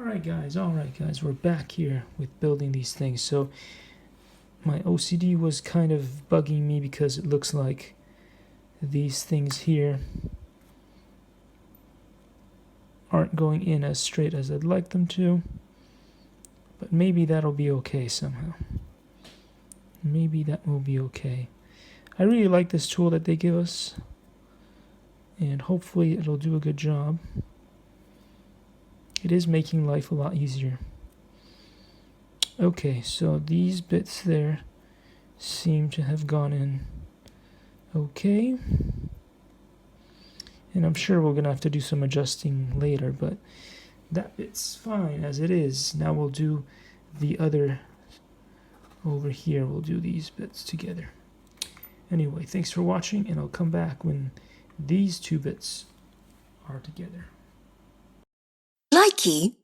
Alright guys, we're back here with building these things. So my OCD was kind of bugging me because it looks like these things here aren't going in as straight as I'd like them to, but maybe that'll be okay somehow. Maybe that will be okay. I really like this tool that they give us, and hopefully it'll do a good job. It is making life a lot easier. Okay, so these bits there seem to have gone in okay. And I'm sure we're going to have to do some adjusting later, but that bit's fine as it is. Now we'll do the other over here. We'll do these bits together. Anyway, thanks for watching, and I'll come back when these two bits are together. Likey.